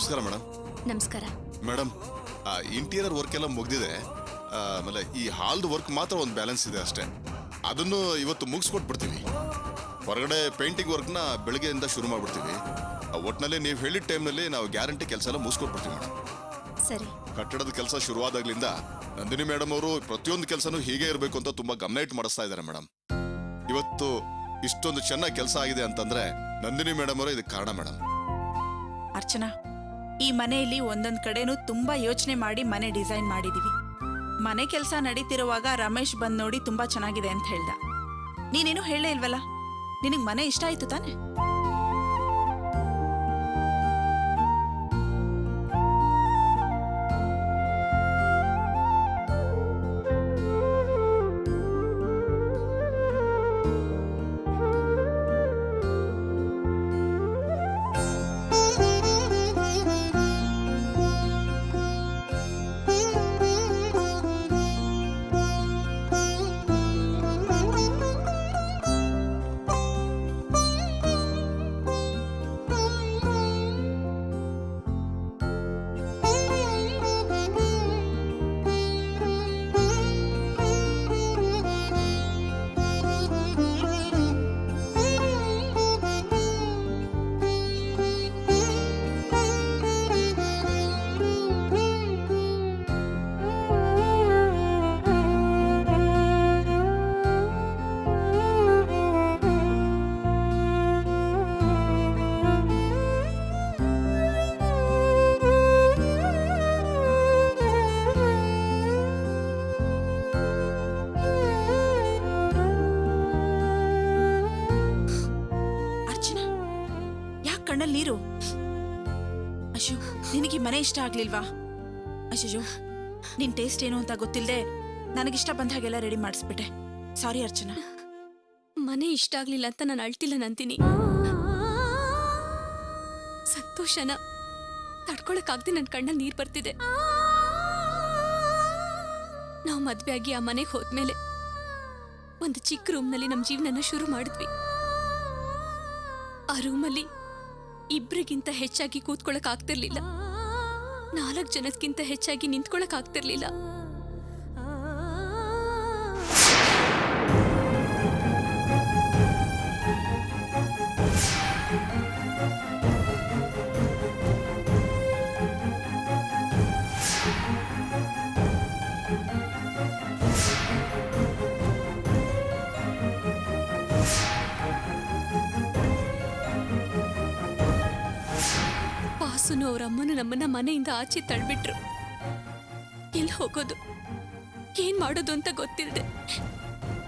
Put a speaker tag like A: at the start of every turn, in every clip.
A: ನಮಸ್ಕಾರ ಮೇಡಮ್.
B: ನಮಸ್ಕಾರ
A: madam, interior work ಎಲ್ಲ ಮುಗ್ದಿದೆ. ಆಮೇಲೆ ಈ ಹಾಲ್ದು ವರ್ಕ್ ಮಾತ್ರ ಒಂದು ಬ್ಯಾಲೆನ್ಸ್ ಇದೆ ಅಷ್ಟೇ. ಅದನ್ನು ಇವತ್ತು ಮುಗಿಸ್ಕೊಟ್ಬಿಡ್ತೀವಿ. ಹೊರಗಡೆ ಪೇಂಟಿಂಗ್ ವರ್ಕ್ನ ಬೆಳಗ್ಗೆಯಿಂದ ಶುರು ಮಾಡ್ಬಿಡ್ತೀವಿ. ಒಟ್ಟಿನಲ್ಲಿ ನೀವು ಹೇಳಿದ ಟೈಮ್ನಲ್ಲಿ ನಾವು ಗ್ಯಾರಂಟಿ ಕೆಲಸ ಎಲ್ಲ ಮುಗಿಸ್ಕೊಟ್ಬಿಡ್ತೀವಿ ಮೇಡಮ್.
B: ಸರಿ.
A: ಕಟ್ಟಡದ ಕೆಲಸ ಶುರುವಾದಾಗ್ಲಿಂದ ನಂದಿನಿ ಮೇಡಮ್ ಅವರು ಪ್ರತಿಯೊಂದು ಕೆಲಸನೂ ಹೀಗೆ ಇರಬೇಕು ಅಂತ ತುಂಬಾ ಗಮನ ಇಟ್ಟು ಮಾಡಿಸ್ತಾ ಇದ್ದಾರೆ ಮೇಡಮ್. ಇವತ್ತು ಇಷ್ಟೊಂದು ಚೆನ್ನಾಗಿ ಕೆಲಸ ಆಗಿದೆ ಅಂತಂದ್ರೆ ನಂದಿನಿ ಮೇಡಮ್ ಅವರೇ ಇದಕ್ಕೆ ಕಾರಣ ಮೇಡಮ್.
C: ಅರ್ಚನಾ, ಈ ಮನೆಯಲ್ಲಿ ಒಂದೊಂದ್ ಕಡೆನೂ ತುಂಬಾ ಯೋಚನೆ ಮಾಡಿ ಮನೆ ಡಿಸೈನ್ ಮಾಡಿದೀವಿ. ಮನೆ ಕೆಲಸ ನಡೀತಿರುವಾಗ ರಮೇಶ್ ಬಂದ್ ನೋಡಿ ತುಂಬಾ ಚೆನ್ನಾಗಿದೆ ಅಂತ ಹೇಳ್ದ. ನೀನೇನು ಹೇಳೇ ಇಲ್ವಲ್ಲ? ನಿನಗ್ ಮನೆ ಇಷ್ಟ ಆಯ್ತು ತಾನೆ? ನೀರು. ಅಶು, ನಿನಗೆ ಮನೆ ಇಷ್ಟ ಆಗ್ಲಿಲ್ವಾ? ಅಶು, ನಿನ್ ಟೇಸ್ಟ್ ಏನು ಅಂತ ಗೊತ್ತಿಲ್ಲದೆ ನನಗಿಷ್ಟ ಬಂದ ಹಾಗೆಲ್ಲ ರೆಡಿ ಮಾಡಿಸ್ಬಿಟ್ಟೆ. ಸಾರಿ ಅರ್ಚನಾ.
B: ಮನೆ ಇಷ್ಟ ಆಗ್ಲಿಲ್ಲ ಅಂತ ನಾನು ಅಳ್ತಿಲ್ಲ ನಂದಿನಿ. ಸಂತೋಷನ ತಡ್ಕೊಳಕ್ಕಾಗ್ದೆ ನನ್ನ ಕಣ್ಣಲ್ಲಿ ನೀರು ಬರ್ತಿದೆ. ನಾವು ಮದ್ವೆ ಆಗಿ ಆ ಮನೆಗೆ ಹೋದ್ಮೇಲೆ ಒಂದು ಚಿಕ್ಕ ರೂಮ್ನಲ್ಲಿ ನಮ್ಮ ಜೀವನನ ಶುರು ಮಾಡಿದ್ವಿ. ಆ ರೂಮಲ್ಲಿ ಇಬ್ರಿಗಿಂತ ಹೆಚ್ಚಾಗಿ ಕೂತ್ಕೊಳಕ್ ಆಗ್ತಿರ್ಲಿಲ್ಲ. 4 ಜನಕ್ಕಿಂತ ಹೆಚ್ಚಾಗಿ ನಿಂತ್ಕೊಳಕ್ ಆಗ್ತಿರ್ಲಿಲ್ಲ. ವಾಸುನು ಅವ್ರ ಅಮ್ಮನು ನಮ್ಮನ್ನ ಮನೆಯಿಂದ ಆಚೆ ತಳ್ಬಿಟ್ರು. ಎಲ್ಲಿ ಹೋಗೋದು, ಏನ್ ಮಾಡೋದು ಅಂತ ಗೊತ್ತಿಲ್ಲದೆ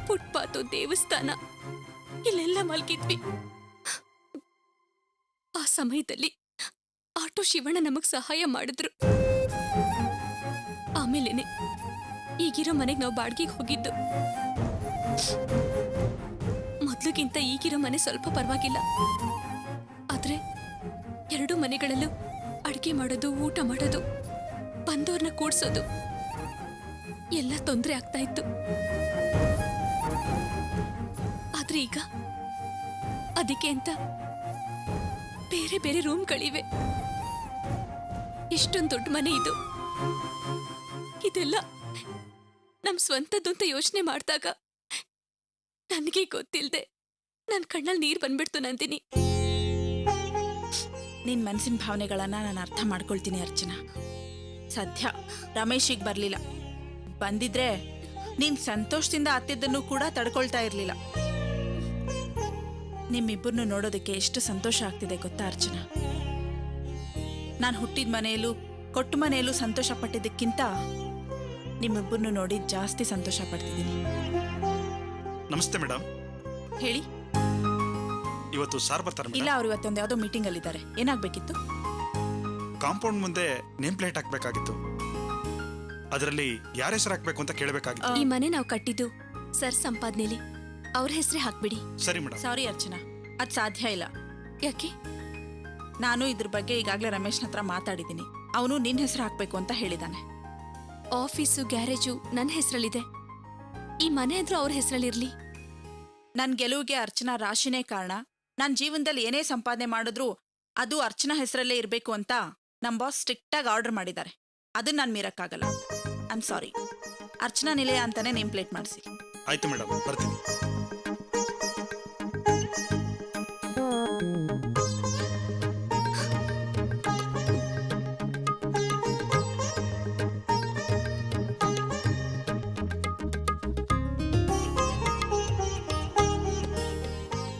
B: ಫುಟ್ಪಾತು, ದೇವಸ್ಥಾನ ಇಲ್ಲೆಲ್ಲ ಮಲ್ಗಿದ್ವಿ. ಆ ಸಮಯದಲ್ಲಿ ಆಟೋ ಶಿವಣ್ಣ ನಮಗ್ ಸಹಾಯ ಮಾಡಿದ್ರು. ಆಮೇಲೇನೆ ಈಗಿರೋ ಮನೆಗೆ ನಾವು ಬಾಡ್ಗಿಗೆ ಹೋಗಿದ್ದು. ಮೊದ್ಲಿಗಿಂತ ಈಗಿರೋ ಮನೆ ಸ್ವಲ್ಪ ಪರವಾಗಿಲ್ಲ. ಆದ್ರೆ 2 ಮನೆಗಳಲ್ಲೂ ಅಡಿಗೆ ಮಾಡೋದು, ಊಟ ಮಾಡೋದು, ಬಂದವ್ರನ್ನ ಕೂಡ್ಸೋದು ಎಲ್ಲ ತೊಂದರೆ ಆಗ್ತಾ ಇತ್ತು. ಆದ್ರೆ ಈಗ ಅದಕ್ಕೆ ಅಂತ ಬೇರೆ ಬೇರೆ ರೂಮ್ಗಳಿವೆ. ಇಷ್ಟೊಂದು ದೊಡ್ಡ ಮನೆ ಇದು. ಇದೆಲ್ಲ ನಮ್ ಸ್ವಂತದ್ದು ಅಂತ ಯೋಚನೆ ಮಾಡಿದಾಗ ನನಗೆ ಗೊತ್ತಿಲ್ಲದೆ ನನ್ನ ಕಣ್ಣಲ್ಲಿ ನೀರು ಬಂದ್ಬಿಡ್ತು ನಂದಿನಿ.
C: ನಿನ್ ಮನಸ್ಸಿನ ಭಾವನೆಗಳನ್ನ ನಾನು ಅರ್ಥ ಮಾಡ್ಕೊಳ್ತೀನಿ ಅರ್ಚನಾ. ಸದ್ಯ ರಮೇಶಿಗೆ ಬರ್ಲಿಲ್ಲ. ಬಂದಿದ್ರೆ ನೀನ್ ಸಂತೋಷದಿಂದ ಅತ್ತಿದ್ದನ್ನು ಕೂಡ ತಡ್ಕೊಳ್ತಾ ಇರ್ಲಿಲ್ಲ. ನಿಮ್ಮಿಬ್ಬರನ್ನು ನೋಡೋದಕ್ಕೆ ಎಷ್ಟು ಸಂತೋಷ ಆಗ್ತಿದೆ ಗೊತ್ತಾ ಅರ್ಚನಾ? ನಾನು ಹುಟ್ಟಿದ ಮನೆಯಲ್ಲೂ ಕೊಟ್ಟ ಮನೆಯಲ್ಲೂ ಸಂತೋಷ ಪಟ್ಟಿದ್ದಕ್ಕಿಂತ ನಿಮ್ಮಿಬ್ಬರನ್ನು ನೋಡಿ ಜಾಸ್ತಿ ಸಂತೋಷ ಪಡ್ತಿದ್ದೀನಿ.
D: ನಮಸ್ತೆ ಮೇಡಮ್.
C: ಹೇಳಿ.
D: ಇವತ್ತು ಸಾರ್ ಬರ್ತಾರೆ?
C: ಇಲ್ಲ, ಅವ್ರು ಇವತ್ತೊಂದು ಯಾವುದೋ ಮೀಟಿಂಗ್ ಅಲ್ಲಿ ಇದ್ದಾರೆ. ಏನಾಗ್ಬೇಕಿತ್ತು?
D: ಕಾಂಪೌಂಡ್ ಮುಂದೆ ನೇಮ್ ಪ್ಲೇಟ್ ಹಾಕ್ಬೇಕಾಗಿತ್ತು. ಅದರಲ್ಲಿ ಯಾರ ಹೆಸರು ಹಾಕ್ಬೇಕು ಅಂತ ಕೇಳಬೇಕಾಗಿತ್ತು.
B: ಈ ಮನೆ ನಾವು ಕಟ್ಟಿದ್ದು ಸರ್ ಸಂಪಾದನೆಲಿ. ಅವ್ರ ಹೆಸರೇ ಹಾಕ್ಬಿಡಿ.
D: ಸರಿ ಮೇಡಮ್.
C: ಸಾರಿ ಅರ್ಚನಾ, ಅದ್ ಸಾಧ್ಯ ಇಲ್ಲ.
B: ಯಾಕೆ?
C: ನಾನು ಇದ್ರ ಬಗ್ಗೆ ಈಗಾಗಲೇ ರಮೇಶ್ನ ಹತ್ರ ಮಾತಾಡಿದ್ದೀನಿ. ಅವನು ನಿನ್ನ ಹೆಸರು ಹಾಕ್ಬೇಕು ಅಂತ ಹೇಳಿದಾನೆ.
B: ಆಫೀಸು, ಗ್ಯಾರೇಜು ನನ್ನ ಹೆಸರಲ್ಲಿದೆ. ಈ ಮನೆ ಆದ್ರೂ ಅವ್ರ ಹೆಸರಲ್ಲಿರ್ಲಿ.
C: ನನ್ ಗೆಲುವಿಗೆ ಅರ್ಚನಾ ರಾಶಿನೇ ಕಾರಣ. ನನ್ನ ಜೀವನದಲ್ಲಿ ಏನೇ ಸಂಪಾದನೆ ಮಾಡಿದ್ರು ಅದು ಅರ್ಚನಾ ಹೆಸರಲ್ಲೇ ಇರಬೇಕು ಅಂತ ನಮ್ಮ ಬಾಸ್ ಸ್ಟ್ರಿಕ್ಟಾಗಿ ಆರ್ಡರ್ ಮಾಡಿದ್ದಾರೆ, ಅದನ್ನ ನಾನು ಮೀರಕ್ಕಾಗಲ್ಲ. I am sorry. Archana Nilaya ಅಂತಾನೆ ನೇಮ್ ಪ್ಲೇಟ್ ಮಾಡಿಸಿ.
D: ಆಯ್ತು ಮೇಡಮ್, ಬರ್ತೀನಿ.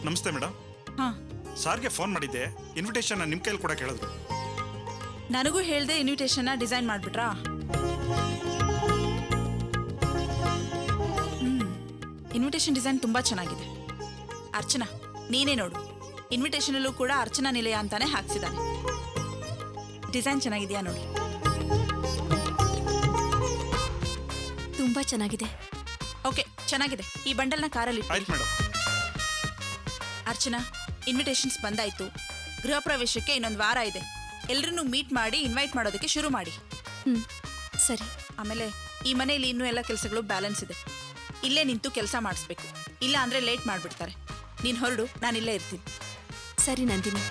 D: ನಮಸ್ತೆ ಮೇಡಮ್.
C: ಹಾಂ,
D: ಸಾರ್ಗೆ ಫೋನ್ ಮಾಡಿದ್ದೆ, ಇನ್ವಿಟೇಷನ್ ನಿಮ್ಮ ಕೈಲಿ ಕೂಡ ಕೇಳಿದ್ರು.
C: ನನಗೂ ಹೇಳ್ದೆ ಇನ್ವಿಟೇಷನ್ನ ಡಿಸೈನ್ ಮಾಡಿಬಿಟ್ರಾ? ಇನ್ವಿಟೇಷನ್ ಡಿಸೈನ್ ತುಂಬ ಚೆನ್ನಾಗಿದೆ. ಅರ್ಚನಾ, ನೀನೇ ನೋಡು, ಇನ್ವಿಟೇಷನಲ್ಲೂ ಕೂಡ ಅರ್ಚನಾ ನಿಲಯ ಅಂತಾನೆ ಹಾಕ್ಸಿದ್ದಾನೆ. ಡಿಸೈನ್ ಚೆನ್ನಾಗಿದೆಯಾ ನೋಡಿ.
B: ತುಂಬಾ ಚೆನ್ನಾಗಿದೆ.
C: ಓಕೆ, ಚೆನ್ನಾಗಿದೆ. ಈ ಬಂಡಲ್ನ ಕಾರಲ್ಲಿ ಇಟ್ಟು.
D: ಆಯ್ತು ಮೇಡಮ್.
C: ಅರ್ಚನಾ, ಇನ್ವಿಟೇಷನ್ಸ್ ಬಂದಾಯ್ತು. ಗೃಹ ಪ್ರವೇಶಕ್ಕೆ ಇನ್ನೊಂದು ವಾರ ಇದೆ. ಎಲ್ಲರನ್ನೂ ಮೀಟ್ ಮಾಡಿ ಇನ್ವೈಟ್ ಮಾಡೋದಕ್ಕೆ ಶುರು ಮಾಡಿ.
B: ಸರಿ.
C: ಆಮೇಲೆ ಈ ಮನೆಯಲ್ಲಿ ಇನ್ನೂ ಎಲ್ಲ ಕೆಲಸಗಳು ಬ್ಯಾಲೆನ್ಸ್ ಇದೆ. ಇಲ್ಲೇ ನಿಂತು ಕೆಲಸ ಮಾಡಿಸ್ಬೇಕು, ಇಲ್ಲ ಅಂದ್ರೆ ಲೇಟ್ ಮಾಡಿಬಿಡ್ತಾರೆ. ನೀನು ಹೊರಡು, ನಾನಿಲ್ಲೇ ಇರ್ತೀನಿ.
B: ಸರಿ ನಂದಿನಿ.